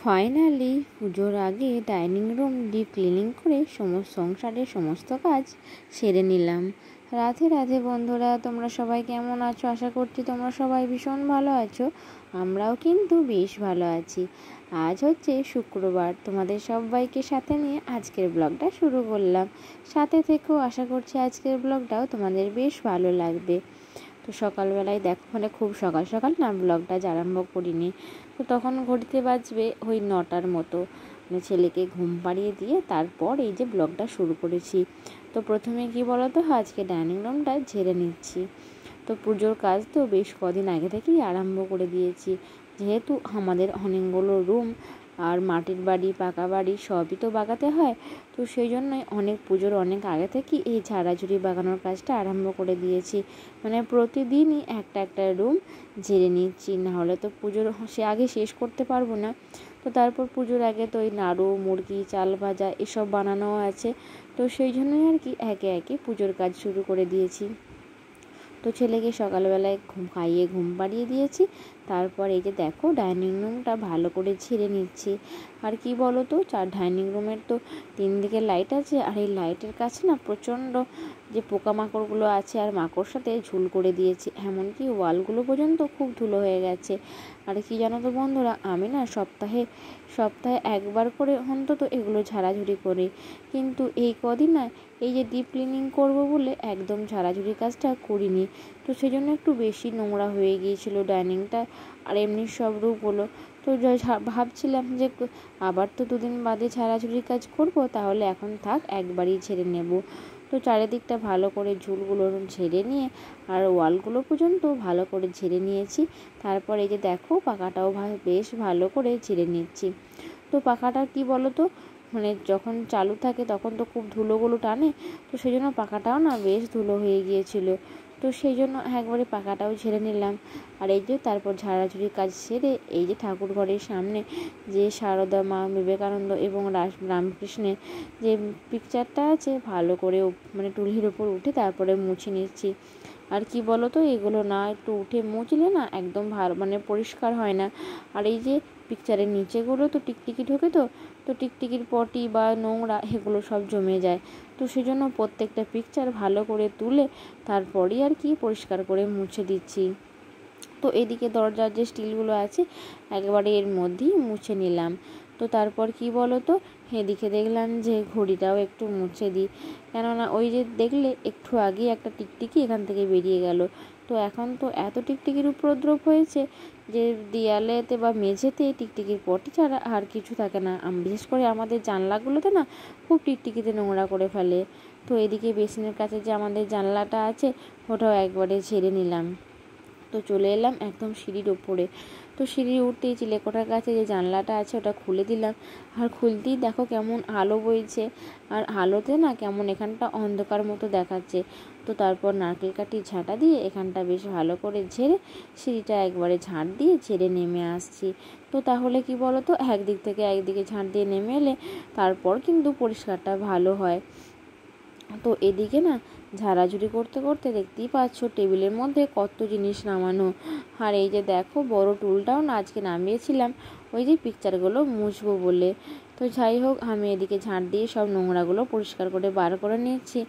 Finally পুজোর আগে dining room deep cleaning করে সংসারের সমস্ত কাজ সেরে নিলাম। রাধে রাধে বন্ধুরা, তোমরা সবাই কেমন আছো? আশা করছি তোমরা সবাই ভীষণ ভালো আছো। আমরাও কিন্তু বেশ ভালো আছি। আজ হচ্ছে শুক্রবার, তোমাদের সবাইকে সাথে নিয়ে আজকের ব্লগটা শুরু করলাম। সাথে থেকেও আশা করছি আজকের ব্লগটাও তোমাদের বেশ ভালো লাগবে। তো সকালবেলায় দেখো, খুব সকাল সকাল না ব্লগটা আরম্ভ করিনি। তো তখন ঘড়িতে বাজবে ওই 9টার মতো। ছেলেকে ঘুম পাড়িয়ে দিয়ে তারপর এই যে ব্লগটা শুরু করেছি। তো প্রথমে কি বলতো, আজকে ডাইনিং রুমটা ঝেড়ে নিচ্ছি। তো পুজোর কাজ তো বেশ কদিন আগে থেকেই আরম্ভ করে দিয়েছি, যেহেতু আমাদের অনেকগুলো রুম আর মাটির বাড়ি পাকা বাড়ি সবই তো বাগাতে হয়। তো সেই জন্যই পুজোর অনেক আগে থেকেই এই ঝাড়াঝুড়ি বাগানোর কাজটা আরম্ভ করে দিয়েছি। প্রতিদিনই একটা একটা রুম ঝেড়ে নিচ্ছি, নাহলে তো পুজোর আগে শেষ করতে পারবো না। তো তারপর পুজোর আগে তো ওই নাড়ু মুরগি চাল ভাজা এসব বানানো আছে। তো সেই জন্যই আর কি একে একে পুজোর কাজ শুরু করে দিয়েছি। তো ছেলেকে সকালবেলায় খাইয়ে ঘুম পাড়িয়ে দিয়েছি। তারপর এই যে দেখো, ডাইনিং রুমটা ভালো করে ঝেড়ে নিচ্ছি। আর কি বলো তো, ডাইনিং রুমের তো 3 দিকে লাইট আছে, আর এই লাইটের কাছে না প্রচণ্ড যে পোকামাকড়গুলো আছে আর মাকড় সাথে ঝুল করে দিয়েছি, এমনকি ওয়ালগুলো পর্যন্ত খুব ধুলো হয়ে গেছে। আর কি জানো তো বন্ধুরা, আমি না সপ্তাহে একবার করে অন্তত এগুলো ঝাড়াঝুড়ি করি, কিন্তু এই কদিন না এই যে ডিপ ক্লিনিং করবো বলে একদম ঝাড়াঝুড়ি কাজটা করিনি। তো সেই জন্য একটু বেশি নোংরা হয়ে গিয়েছিল ডাইনিংটা আর এমনি সব রুমগুলো। তো ভাবছিলাম যে আবার তো 2 দিন বাদে ঝাড়াঝুড়ির কাজ করব, তাহলে এখন থাক একবারই ঝেড়ে নেব। তো চারিদিকটা ভালো করে ঝুলগুলো ঝেড়ে নিয়ে আর ওয়ালগুলো পর্যন্ত ভালো করে ঝেড়ে নিয়েছি। তারপর এই যে দেখো, পাখাটাও বেশ ভালো করে ঝেড়ে নিচ্ছি। তো পাখাটা কি বলো তো, যখন চালু থাকে তখন তো খুব ধুলোগুলো টানে। তো সেই জন্য পাখাটাও না বেশ ধুলো হয়ে গিয়েছিল। তো সেই জন্য একবারে পাখাটাও ঝেড়ে নিলাম। আর এই যে তারপর ঝাড়াঝুড়ির কাজ সেরে এই যে ঠাকুর ঘরের সামনে যে সারদা মা, বিবেকানন্দ এবং রামকৃষ্ণের যে পিকচারটা আছে, ভালো করে টুলির ওপর উঠে তারপরে মুছে নিচ্ছি। আর কি বলো তো, এগুলো না একটু উঠে মুছলে না একদম ভালো পরিষ্কার হয় না। আর এই যে পিকচারের নিচেগুলো তো টিকটিকি ঢোকে, তো টিকটিকির পটি বা নোংরা এগুলো সব জমে যায়। তো সেই জন্য প্রত্যেকটা পিকচার ভালো করে তুলে তারপরই আর কি পরিষ্কার করে মুছে দিচ্ছি। তো এদিকে দরজার যে স্টিলগুলো আছে একবারে এর মধ্যেই মুছে নিলাম। তো তারপর কি বলো তো, এদিকে দেখলাম যে ঘড়িটাও একটু মুছে দিই, কেননা ওই যে দেখলে একটু আগেই একটা টিকটিকি এখান থেকে বেরিয়ে গেল। তো এখন তো এত টিকটিকির উপদ্রব হয়েছে যে দেয়ালেতে বা মেঝেতে টিকটিকির পটি ছাড়া আর কিছু থাকে না। বিশেষ করে আমাদের জানলাগুলোতে না খুব টিকটিকিতে নোংরা করে ফেলে। তো এদিকে বেসিনের কাছে যে আমাদের জানলাটা আছে ওটাও একবারে ঝেড়ে নিলাম। তো চলে এলাম একদম সিঁড়ির ওপরে। তো সিঁড়ি উঠতেই চিলেকোঠার কাছে যে জানলাটা আছে ওটা খুলে দিলাম। আর খুলতেই দেখো কেমন আলো বইছে, আর আলোতে না কেমন এখানটা অন্ধকার মতো দেখাচ্ছে। তো তারপর নারকেল কাঠি ঝাঁটা দিয়ে এখানটা বেশ ভালো করে ঝেড়ে সিঁড়িটা একবারে ঝাঁট দিয়ে ঝেড়ে নেমে আসছি। তো তাহলে কি বলো তো, একদিক থেকে একদিকে ঝাঁট দিয়ে নেমে এলে তারপর কিন্তু পরিষ্কারটা ভালো হয়। তো এদিকে না ঝাড়াঝুড়ি করতে করতে দেখতেই পাচ্ছ টেবিলের মধ্যে কত জিনিস নামানো। আর এই যে দেখো, বড় টুলটাও না আজকে নামিয়েছিলাম ওই যে পিকচারগুলো মুছবো বলে। তো যাই হোক, আমি এদিকে ঝাঁট দিয়ে সব নোংরাগুলো পরিষ্কার করে বার করে নিচ্ছি।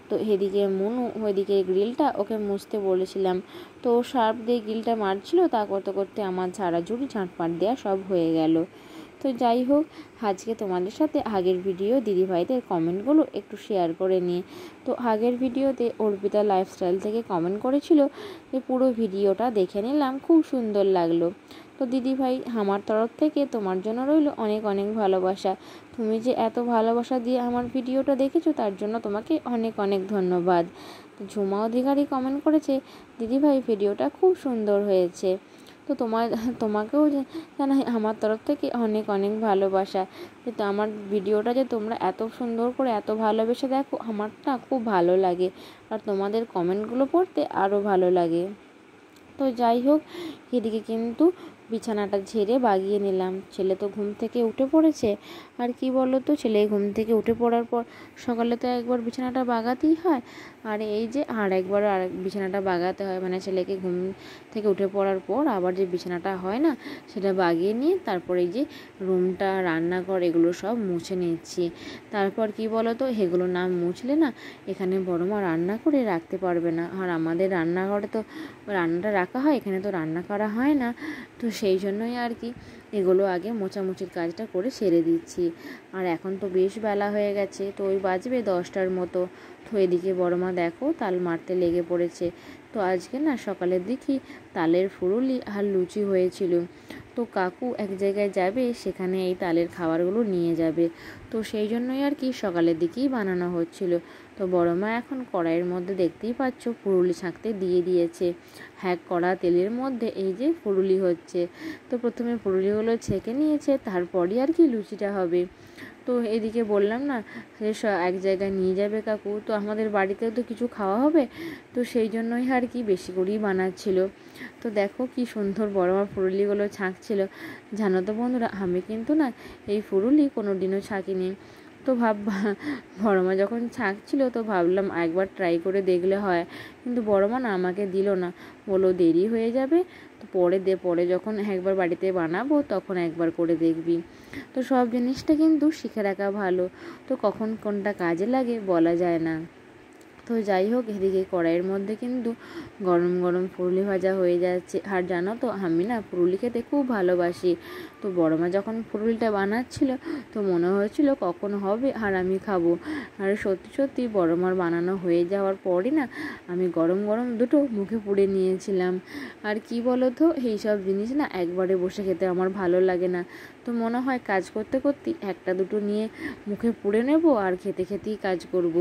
তো এদিকে মনু ওইদিকে গ্রিলটা ওকে মুছতে বলেছিলাম, তো ও সার্ফ দিয়ে গ্রিলটা মারছিল। তা করতে করতে আমার ঝাড়াঝুড়ি ঝাঁটপাট দেওয়া সব হয়ে গেল। তো যাই হোক, আজকে তোমাদের সাথে আগের ভিডিও দিদিভাইদের কমেন্টগুলো একটু শেয়ার করে নিয়ে। তো আগের ভিডিওতে অর্পিতা লাইফস্টাইল থেকে কমেন্ট করেছিল যে পুরো ভিডিওটা দেখে নিলাম, খুব সুন্দর লাগলো। তো দিদিভাই, আমার তরফ থেকে তোমার জন্য রইল অনেক অনেক ভালোবাসা। তুমি যে এত ভালোবাসা দিয়ে আমার ভিডিওটা দেখেছো তার জন্য তোমাকে অনেক অনেক ধন্যবাদ। তো ঝুমা অধিকারী কমেন্ট করেছে, দিদিভাই ভিডিওটা খুব সুন্দর হয়েছে। তো তোমাকেও জানাই আমার তরফ থেকে অনেক অনেক ভালোবাসা। তো আমার ভিডিওটা যে তোমরা এত সুন্দর করে এত ভালোবেসে দেখো, আমারটা খুব ভালো লাগে, আর তোমাদের কমেন্টগুলো পড়তে আরও ভালো লাগে। তো যাই হোক, এদিকে কিন্তু বিছানাটা ঝেড়ে বাগিয়ে নিলাম। ছেলে তো ঘুম থেকে উঠে পড়েছে। আর কি বলো তো, ছেলে ঘুম থেকে উঠে পড়ার পর সকালে তো একবার বিছানাটা বাগাতেই হয়, আর এই যে একবার বিছানাটা বাগাতে হয়, মানে ছেলেকে ঘুম থেকে উঠে পড়ার পর আবার যে বিছানাটা হয় না, সেটা বাগিয়ে নিয়ে তারপর এই যে রুমটা, রান্নাঘর এগুলো সব মুছে নিচ্ছি। তারপর কি বলো তো, এগুলো না মুছলে না এখানে বড় মা রান্না করে রাখতে পারবে না। আর আমাদের রান্নাঘরে তো রান্নাটা রাখা হয়, এখানে তো রান্না করা হয় না। তো সেই জন্যই আর কি এগুলো আগে মোছামুছির কাজটা করে সেরে দিচ্ছি। আর এখন তো বেশ বেলা হয়ে গেছে, তো ওই বাজবে 10টার মতো। তো এদিকে বড় মা দেখো তাল মারতে লেগে পড়েছে। তো আজকে না সকালের দিকে তালের ফুরুলি আর লুচি হয়েছিল। তো কাকু এক জায়গায় যাবে, সেখানে এই তালের খাবারগুলো নিয়ে যাবে। তো সেই জন্যই আর কি সকালের দিকেই বানানো হচ্ছিল। তো বড় মা এখন কড়াইয়ের মধ্যে দেখতেই পাচ্ছ ফুরুলি ছাঁকতে দিয়ে দিয়েছে। হ্যাঁ, কড়া তেলের মধ্যে এই যে ফুরুলি হচ্ছে। তো প্রথমে ফুরুলিগুলো ছেঁকে নিয়েছে, তারপরই আর কি লুচিটা হবে। তো এদিকে বললাম না যে এক জায়গায় নিয়ে যাবে কাকু, তো আমাদের বাড়িতেও তো কিছু খাওয়া হবে, তো সেই জন্যই আর কি বেশি করেই বানাচ্ছিল। তো দেখো কি সুন্দর বড় বড় ফুরুলিগুলো ছাঁকছিল। জানো তো বন্ধুরা, আমি কিন্তু না এই ফুরুলি কোনো দিনও ছাঁকিনি। তো বড় মা যখন ছাঁকছিল তো ভাবলাম একবার ট্রাই করে দেখলে হয়, কিন্তু বড় মা না আমাকে দিল না, বললো দেরি হয়ে যাবে, তো পরে যখন একবার বাড়িতে বানাবো তখন একবার করে দেখবি। তো সব জিনিসটা কিন্তু শিখে রাখা ভালো, তো কখন কোনটা কাজে লাগে বলা যায় না। তো যাই হোক, এদিকে কড়াইয়ের মধ্যে কিন্তু গরম গরম ফুরুলি ভাজা হয়ে যাচ্ছে। আর জানো তো আমি না ফুরুলি খেতে খুব ভালোবাসি। তো বড় মা যখন ফুরুলিটা বানাচ্ছিল তো মনে হয়েছিল কখন হবে আর আমি খাবো। আর সত্যি সত্যি বড় মার বানানো হয়ে যাওয়ার পরই না আমি গরম গরম দুটো মুখে পুড়ে নিয়েছিলাম। আর কি বলো তো, এইসব জিনিস না একবারে বসে খেতে আমার ভালো লাগে না। তো মনে হয় কাজ করতে করতেই একটা দুটো নিয়ে মুখে পুড়ে নেব আর খেতে খেতেই কাজ করব।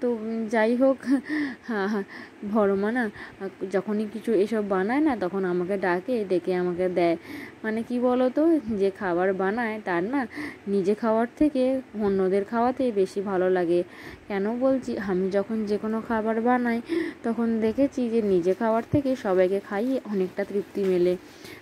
তো যাই হোক, বড় মা না যখনই কিছু এসব বানায় না তখন আমাকে ডেকে আমাকে দেয়। মানে কি বলো তো, যে খাবার বানায় তার না নিজে খাওয়ার থেকে অন্যদের খাওয়াতেই বেশি ভালো লাগে। কেন বলছি, আমি যখন যে কোনো খাবার বানাই তখন দেখেছি যে নিজে খাওয়ার থেকে সবাইকে খাইয়ে অনেকটা তৃপ্তি মেলে।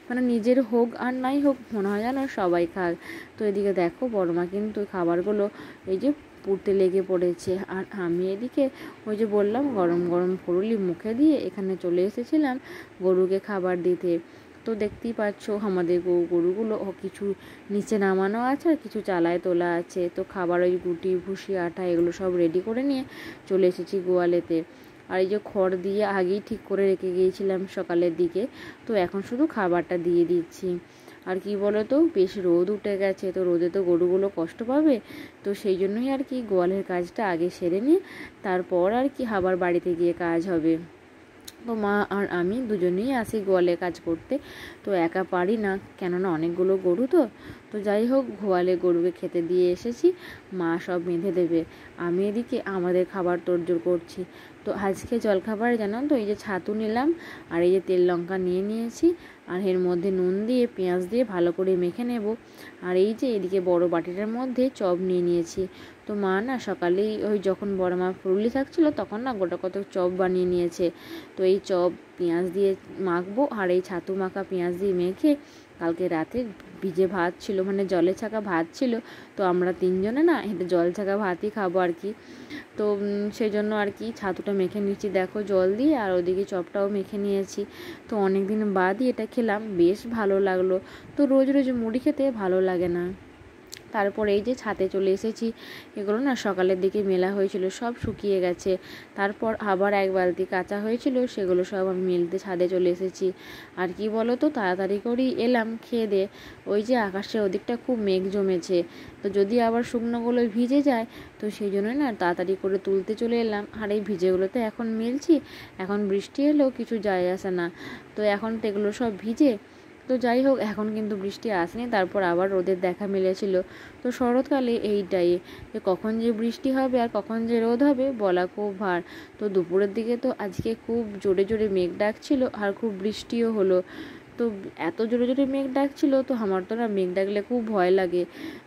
মানে নিজের হোক আর নাই হোক, মনে হয় যেন সবাই খাক। তো এদিকে দেখো বড় মা কিন্তু খাবারগুলো এই যে পুড়তে লেগে পড়েছে, আর আমি এদিকে ওই যে বললাম গরম গরম ফুরুলি মুখে দিয়ে এখানে চলে এসেছিলাম গরুকে খাবার দিতে। তো দেখতেই পাচ্ছ আমাদের গরুগুলো কিছু নিচে নামানো আছে আর কিছু চালায় তোলা আছে। তো খাবার ওই গুটি ভুসি আটা এগুলো সব রেডি করে নিয়ে চলে এসেছি গোয়ালেতে। আর এই যে খড় দিয়ে আগেই ঠিক করে রেখে গিয়েছিলাম সকালের দিকে, তো এখন শুধু খাবারটা দিয়ে দিচ্ছি। আর কি বলো তো, বেশ রোদ উঠে গেছে, তো রোদে তো গরুগুলো কষ্ট পাবে। তো সেই জন্যই আর কি গোয়ালের কাজটা আগে সেরে নিয়ে তারপর আর কি আবার বাড়িতে গিয়ে কাজ হবে। তো মা আর আমি দুজনেই আসি গোয়ালে কাজ করতে। তো একা পারি না, কেননা অনেকগুলো গরু তো। তো যাই হোক, গোয়ালে গরুকে খেতে দিয়ে এসেছি, মা সব বেঁধে দেবে। আমি এদিকে আমাদের খাবার তোড়জোড় করছি। তো আজকে জলখাবারে জানো তো, এই যে ছাতু নিলাম আর এই যে তেল লঙ্কা নিয়ে নিয়েছি, আর এর মধ্যে নুন দিয়ে পেঁয়াজ দিয়ে ভালো করে মেখে নেব। আর এই যে এদিকে বড় বাটিটার মধ্যে চপ নিয়ে নিয়েছি। তো মা না সকালেই ওই যখন বড় মা ফুরুলি থাকছিলো তখন না গোটা কত চপ বানিয়ে নিয়েছে। তো এই চপ পেঁয়াজ দিয়ে মাখবো, আর এই ছাতু মাখা পেঁয়াজ দিয়ে মেখে কালকে রাতে ভিজে ভাত ছিল, মানে জলে ছাকা ভাত ছিল। তো আমরা তিনজনে না এটা জল ছাকা ভাতই খাবো আর কি। তো সেই জন্য আর কি ছাতুটা মেখে নিচ্ছি দেখো জল দিয়ে, আর ওদিকে চপটাও মেখে নিয়েছি। তো অনেক দিন বাদই এটা খেলাম, বেশ ভালো লাগলো। তো রোজ রোজ মুড়ি খেতে ভালো লাগে না। তারপর এই যে ছাদে চলে এসেছি, এগুলো না সকালের দিকে মেলা হয়েছিল, সব শুকিয়ে গেছে। তারপর আবার এক বালতি কাঁচা হয়েছিল, সেগুলো সব আমি মেলতে ছাদে চলে এসেছি। আর কি বলো তো, তাড়াতাড়ি করেই এলাম খেয়ে দিয়ে। ওই যে আকাশে ওদিকটা খুব মেঘ জমেছে, তো যদি আবার শুকনোগুলো ভিজে যায়, তো সেই জন্যই না তাড়াতাড়ি করে তুলতে চলে এলাম। আর এই ভিজেগুলোতে এখন মেলছি, এখন বৃষ্টি এলেও কিছু যায় আসে না। তো এখন তো এগুলো সব ভিজে। তো যাই হোক, এখন কিন্তু বৃষ্টি আসেনি, তারপর আবার রোদের দেখা মিলেছিল। তো শরৎকালে এইটাই, যে কখন যে বৃষ্টি হবে আর কখন যে রোদ হবে বলা খুব ভার। তো দুপুরের দিকে তো আজকে খুব জোরে জোরে মেঘ ডাকছিল আর খুব বৃষ্টিও হলো। তো এত জোরে জোরে মেঘ ডাকছিল, তো আমার তো না মেঘ ডাকলে খুব ভয় লাগে।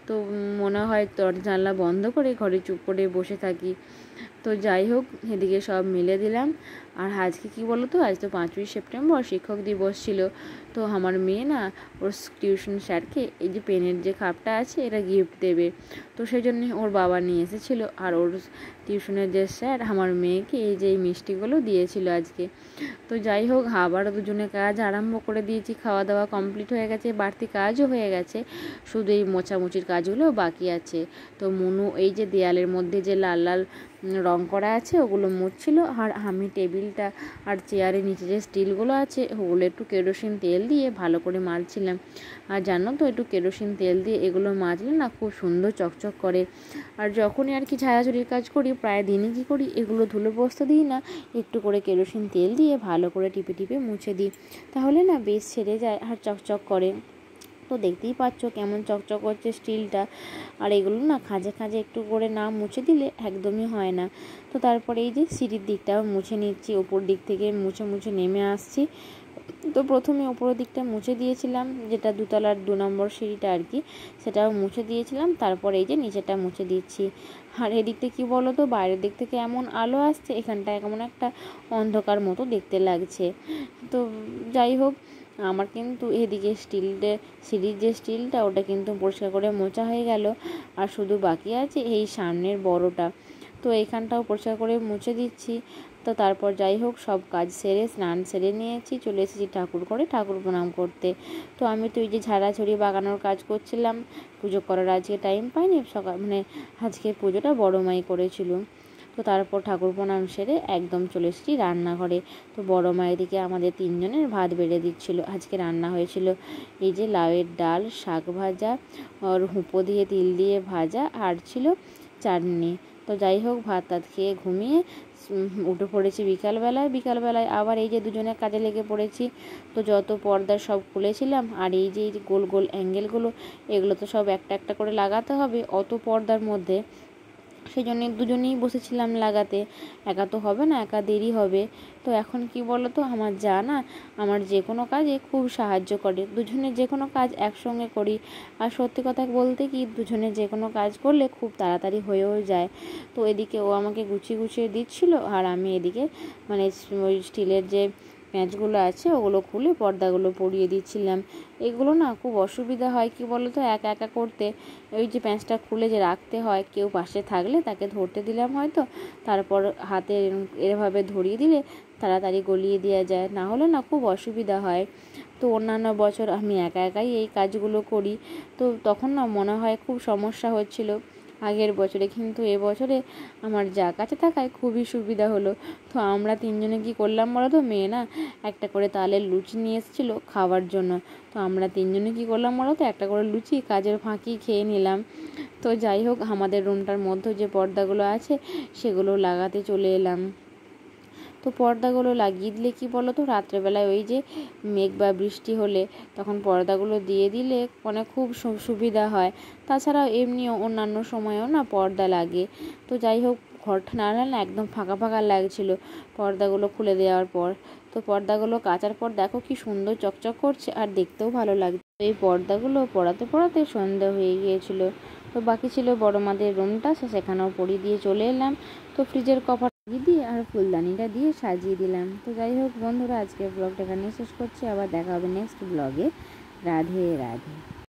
তো মনে হয় দরজা জানলা বন্ধ করে ঘরে চুপ করে বসে থাকি। তো যাই হোক, এদিকে সব মিলে দিলাম। আর আজকে কি বলো তো, আজ তো 5ই সেপ্টেম্বর শিক্ষক দিবস ছিল। তো তো আমার মেয়ে না ওর টিউশন স্যারকে এই যে পেনের যে কাপটা আছে এটা গিফট দেবে, তো সেই জন্যে ওর বাবা নিয়ে এসেছিলো। আর ওর টিউশনের যে স্যার আমার মেয়েকে এই যে এই মিষ্টিগুলো দিয়েছিল আজকে। তো যাই হোক, আবার দুজনে কাজ আরম্ভ করে দিয়েছি, খাওয়া দাওয়া কমপ্লিট হয়ে গেছে, বাড়তি কাজও হয়ে গেছে, শুধু এই মোছামুছির কাজগুলো বাকি আছে। তো মনু এই যে দেয়ালের মধ্যে যে লাল লাল রং করা আছে ওগুলো মুছছিল, আর আমি টেবিলটা আর চেয়ারের নিচে যে স্টিলগুলো আছে ওগুলো একটু কেরোসিন তেল দিয়ে ভালো করে মাজছিলাম। আর জানো তো, একটু কেরোসিন তেল দিয়ে এগুলো মাজলে না খুব সুন্দর চকচক করে। আর যখনই আর কি ঝাড়াঝুড়ির কাজ করি প্রায় দিনই কী করি, এগুলো ধুলো বসতে দিই না, একটু করে কেরোসিন তেল দিয়ে ভালো করে টিপে টিপে মুছে দিই, তাহলে না বেশ ছেড়ে যায় আর চকচক করে। তো দেখতেই পাচ্ছ কেমন চকচক করছে স্টিলটা। আর এগুলো না খাঁজে খাঁজে একটু করে না মুছে দিলে একদমই হয় না। তো তারপরে এই যে সিঁড়ির দিকটাও মুছে নিচ্ছি, ওপর দিক থেকে মুছে মুছে নেমে আসছি। তো প্রথমে ওপরের দিকটা মুছে দিয়েছিলাম, যেটা 2তলার 2 নম্বর সিঁড়িটা আর কি, সেটাও মুছে দিয়েছিলাম। তারপরে এই যে নিচেটা মুছে দিচ্ছি। আর এদিকটা কি বলো তো, বাইরের দিক থেকে এমন আলো আসছে, এখানটায় কেমন একটা অন্ধকার মতো দেখতে লাগছে। তো যাই হোক, আমার কিন্তু এদিকে সিঁড়ির যে স্টিলটা ওটা কিন্তু পরিষ্কার করে মোছা হয়ে গেল। আর শুধু বাকি আছে এই সামনের বড়টা, তো এইখানটাও পরিষ্কার করে মুছে দিচ্ছি। তো তারপর যাই হোক, সব কাজ সেরে স্নান সেরে নিয়েছি, চলে এসেছি ঠাকুর প্রণাম করতে। তো আমি তো এই যে ঝাড়াঝুড়ি বাগানোর কাজ করছিলাম, পুজো করার আজকে টাইম পাইনি, আজকে পুজোটা বড় মাই করেছিল। তো তারপর ঠাকুর প্রণাম সেরে একদম চলে এসেছি রান্নাঘরে। তো বড় মায়ের দিকে আমাদের 3 জনের ভাত বেড়ে দিচ্ছিল। আজকে রান্না হয়েছিল এই যে লাউয়ের ডাল, শাক ভাজা, আর হুঁপো দিয়ে তিল দিয়ে ভাজা, আর ছিল চাটনি। তো যাই হোক, ভাত টাত খেয়ে ঘুমিয়ে উঠে পড়েছি বিকালবেলায় আবার এই যে দুজনে কাজে লেগে পড়েছি। তো যত পর্দা সব খুলেছিলাম, আর এই যে গোল গোল অ্যাঙ্গেলগুলো, এগুলো তো সব একটা একটা করে লাগাতে হবে অত পর্দার মধ্যে, সেই জন্যে দুজনেই বসেছিলাম লাগাতে, একা তো হবে না, একা দেরি হবে। তো এখন কি বলো তো, আমার যা না আমার যে কোনো কাজে খুব সাহায্য করে, দুজনে যে কোনো কাজ একসঙ্গে করি। আর সত্যি কথা বলতে কি, দুজনে যে কোনো কাজ করলে খুব তাড়াতাড়ি হয়েও যায়। তো এদিকে ও আমাকে গুছিয়ে গুছিয়ে দিচ্ছিল, আর আমি এদিকে মানে ওই স্টিলের যে প্যাঁচগুলো আছে ওগুলো খুলে পর্দাগুলো পরিয়ে দিচ্ছিলাম। এগুলো না খুব অসুবিধা হয়, কি বলো তো, একা একা করতে। ওই যে প্যাঁচটা খুলে যে রাখতে হয়, কেউ পাশে থাকলে তাকে ধরতে দিলাম হয়তো, তারপর হাতে এভাবে ধরিয়ে দিলে তাড়াতাড়ি গলিয়ে দেওয়া যায়, না হলে না খুব অসুবিধা হয়। তো অন্যান্য বছর আমি একা একাই এই কাজগুলো করি, তো তখন না মনে হয় খুব সমস্যা হচ্ছিল আগের বছরে, কিন্তু এবছরে আমার যা কাছে থাকায় খুবই সুবিধা হলো। তো আমরা 3 জনে কী করলাম বলো তো, মেয়ে না একটা করে তালের লুচি নিয়ে এসেছিলো খাওয়ার জন্য। তো আমরা 3 জনে কী করলাম বলো তো, একটা করে লুচি কাজের ফাঁকি খেয়ে নিলাম। তো যাই হোক, আমাদের রুমটার মধ্যে যে পর্দাগুলো আছে সেগুলো লাগাতে চলে এলাম। তো পর্দাগুলো লাগিয়ে দিলে কি বলো তো, রাত্রেবেলায় ওই যে মেঘ বা বৃষ্টি হলে তখন পর্দাগুলো দিয়ে দিলে মানে খুব সুবিধা হয়। তাছাড়াও এমনিও অন্যান্য সময়েও না পর্দা লাগে। তো যাই হোক, ঘরটা না একদম ফাঁকা ফাঁকা লাগছিল পর্দাগুলো খুলে দেওয়ার পর। তো পর্দাগুলো কাচার পর দেখো কি সুন্দর চকচক করছে, আর দেখতেও ভালো লাগছে। এই পর্দাগুলো পরাতে পরাতে সন্ধ্যা হয়ে গিয়েছিল। তো বাকি ছিল বড় মাদের রুমটা, সেখানেও পরিয়ে দিয়ে চলে এলাম। তো ফ্রিজের কভার দিয়ে আর ফুলদানিটা দিয়ে সাজিয়ে দিলাম। তো যাই হোক বন্ধুরা, আজকের ব্লগটা এখানে শেষ করছি, আবার দেখা হবে নেক্সট ব্লগে। রাধে রাধে।